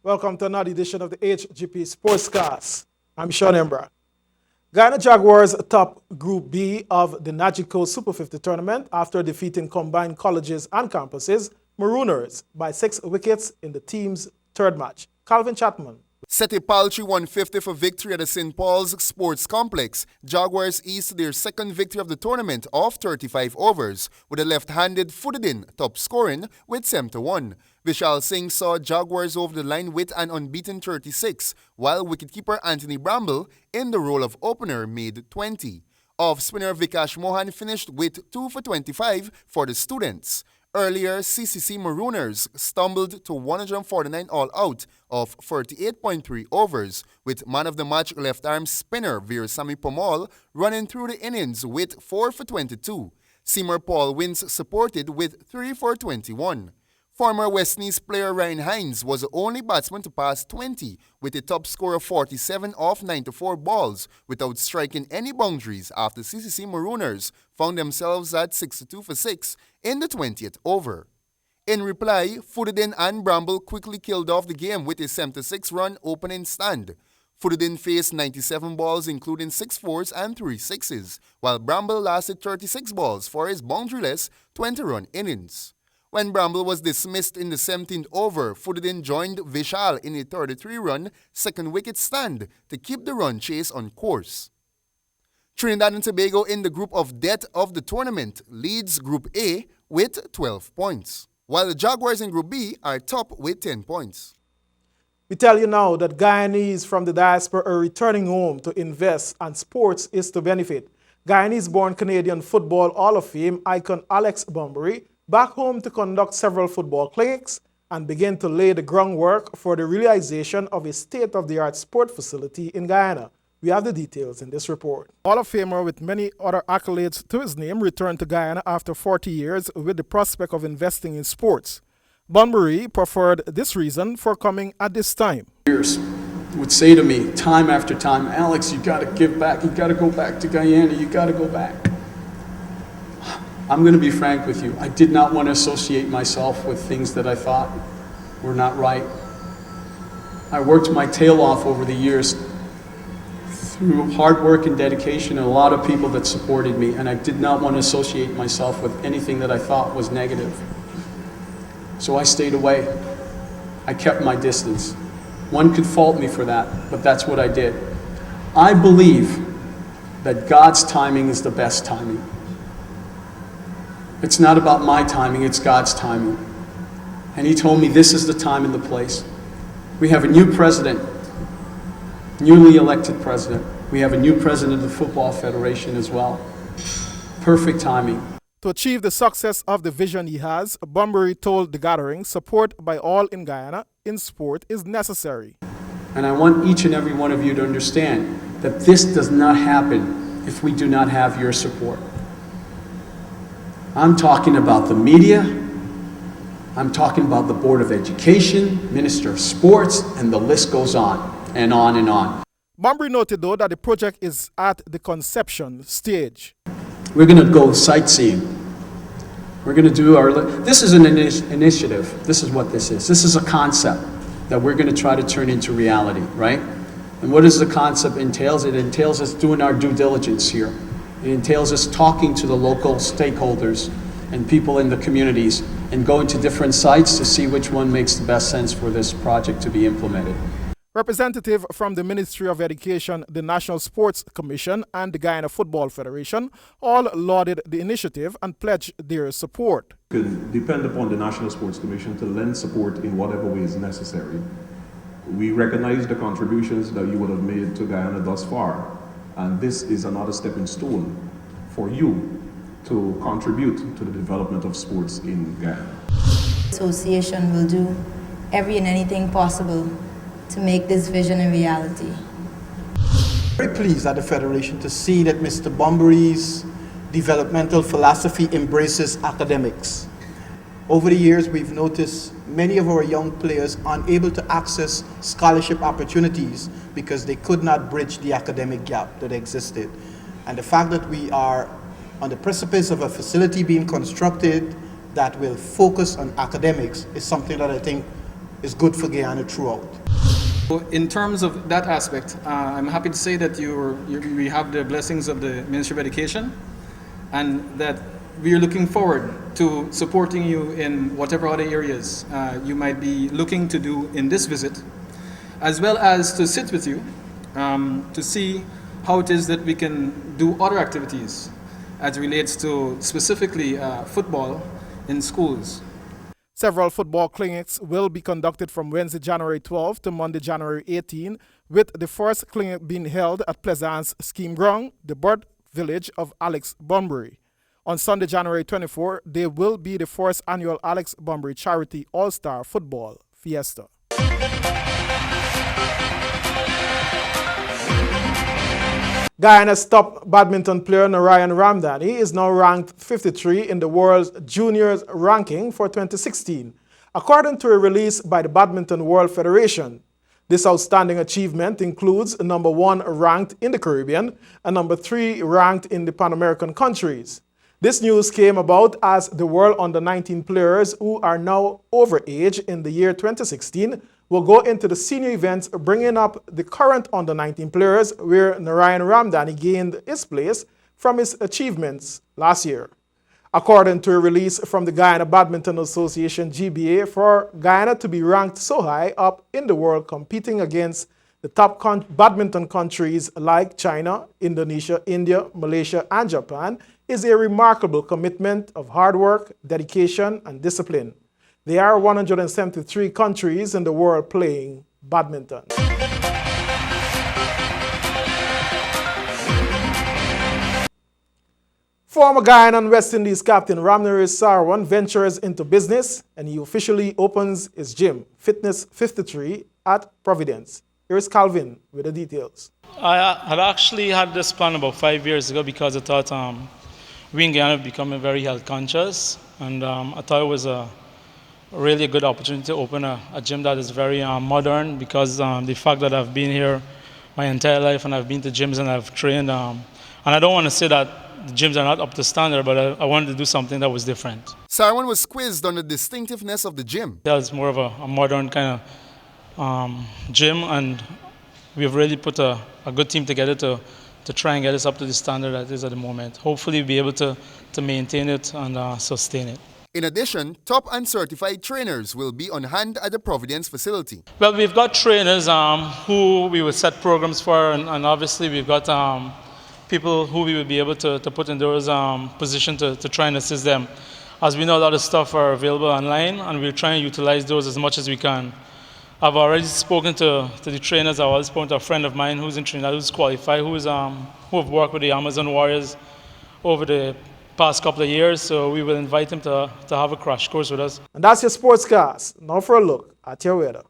Welcome to another edition of the HGP Sportscast. I'm Sean Embra. Guyana Jaguars top Group B of the NAGICO Super 50 tournament after defeating combined colleges and campuses Marooners by 6 wickets in the team's third match. Calvin Chapman. Set a paltry 150 for victory at the St. Paul's Sports Complex. Jaguars eased their second victory of the tournament of 35 overs, with a left-handed footed-in top scoring with 7-1. Vishal Singh saw Jaguars over the line with an unbeaten 36, while wicketkeeper Anthony Bramble, in the role of opener, made 20. Off-spinner Vikash Mohan finished with 2 for 25 for the students. Earlier, CCC Marooners stumbled to 149 all-out of 48.3 overs, with man-of-the-match left-arm spinner Veerasamy Pomal running through the innings with 4 for 22. Seymour Paul Wins supported with 3 for 21. Former Westmeath player Ryan Hines was the only batsman to pass 20 with a top score of 47 off 94 balls without striking any boundaries after CCC Marooners found themselves at 62 for 6 in the 20th over. In reply, Footed-in and Bramble quickly killed off the game with a 76-run opening stand. Footed-in faced 97 balls including 6 fours and 3 sixes, while Bramble lasted 36 balls for his boundaryless 20-run innings. When Bramble was dismissed in the 17th over, Footed-in joined Vishal in a 33-run second wicket stand to keep the run chase on course. Trinidad and Tobago in the group of death of the tournament leads Group A with 12 points, while the Jaguars in Group B are top with 10 points. We tell you now that Guyanese from the diaspora are returning home to invest, and sports is to benefit. Guyanese-born Canadian Football Hall of Fame icon Alex BUNBURY back home to conduct several football clinics and begin to lay the groundwork for the realization of a state-of-the-art sport facility in Guyana. We have the details in this report. Hall of Famer with many other accolades to his name returned to Guyana after 40 years with the prospect of investing in sports. BUNBURY preferred this reason for coming at this time. Years would say to me time after time, Alex, you got to give back. You got to go back to Guyana. You got to go back. I'm going to be frank with you. I did not want to associate myself with things that I thought were not right. I worked my tail off over the years through hard work and dedication and a lot of people that supported me, and I did not want to associate myself with anything that I thought was negative. So I stayed away. I kept my distance. One could fault me for that, but that's what I did. I believe that God's timing is the best timing. It's not about my timing, it's God's timing. And he told me this is the time and the place. We have a new president, newly elected president. We have a new president of the Football Federation as well. Perfect timing. To achieve the success of the vision he has, BUNBURY told the gathering support by all in Guyana in sport is necessary. And I want each and every one of you to understand that this does not happen if we do not have your support. I'm talking about the media, I'm talking about the Board of Education, Minister of Sports, and the list goes on and on and on. BUNBURY noted though that the project is at the conception stage. We're going to go sightseeing. We're going to do this is an initiative. This is what this is. This is a concept that we're going to try to turn into reality, right? And what does the concept entails? It entails us doing our due diligence here. It entails us talking to the local stakeholders and people in the communities and going to different sites to see which one makes the best sense for this project to be implemented. Representative from the Ministry of Education, the National Sports Commission, and the Guyana Football Federation all lauded the initiative and pledged their support. You can depend upon the National Sports Commission to lend support in whatever way is necessary. We recognize the contributions that you would have made to Guyana thus far, and this is another stepping stone for you to contribute to the development of sports in Guyana. The association will do every and anything possible to make this vision a reality. Very pleased at the Federation to see that Mr. BUNBURY's developmental philosophy embraces academics. Over the years, we've noticed many of our young players unable to access scholarship opportunities because they could not bridge the academic gap that existed. And the fact that we are on the precipice of a facility being constructed that will focus on academics is something that I think is good for Guyana throughout. In terms of that aspect, I'm happy to say that we have the blessings of the Ministry of Education, and that we are looking forward to supporting you in whatever other areas you might be looking to do in this visit, as well as to sit with you to see how it is that we can do other activities as it relates to specifically football in schools. Several football clinics will be conducted from Wednesday, January 12 to Monday, January 18, with the first clinic being held at Pleasance Scheme Ground, the birth village of Alex Bunbury. On Sunday, January 24, there will be the first annual Alex Bunbury Charity All-Star Football Fiesta. Guyana's top badminton player Narayan Ramdani is now ranked 53 in the world's juniors ranking for 2016, according to a release by the Badminton World Federation. This outstanding achievement includes number 1 ranked in the Caribbean and number 3 ranked in the Pan American countries. This news came about as the world under-19 players who are now over age in the year 2016 will go into the senior events, bringing up the current under-19 players, where Narayan Ramdani gained his place from his achievements last year. According to a release from the Guyana Badminton Association GBA, for Guyana to be ranked so high up in the world, competing against the top badminton countries like China, Indonesia, India, Malaysia, and Japan, is a remarkable commitment of hard work, dedication, and discipline. There are 173 countries in the world playing badminton. Former Guyana and West Indies captain RAMNARESH SARWAN ventures into business, and he officially opens his gym, Fitness 53, at Providence. Here's Calvin with the details. I had actually had this plan about 5 years ago because I thought we in Guyana have become very health conscious, and I thought it was really a good opportunity to open a gym that is very modern, because the fact that I've been here my entire life and I've been to gyms and I've trained, and I don't want to say that the gyms are not up to standard, but I wanted to do something that was different. Sarwan was quizzed on the distinctiveness of the gym. Yeah, it's more of a modern kind of gym, and we've really put a good team together to try and get us up to the standard that is at the moment. Hopefully we'll be able to maintain it and sustain it. In addition, top and certified trainers will be on hand at the Providence facility. Well, we've got trainers who we will set programs for, and obviously we've got people who we will be able to put in those positions to try and assist them. As we know, a lot of stuff are available online, and we'll try and utilize those as much as we can. I've already spoken to the trainers. I've already spoken to a friend of mine who's in Trinidad, who's qualified, who have worked with the Amazon Warriors over the past couple of years, so we will invite him to have a crash course with us. And that's your sportscast. Now for a look at your weather.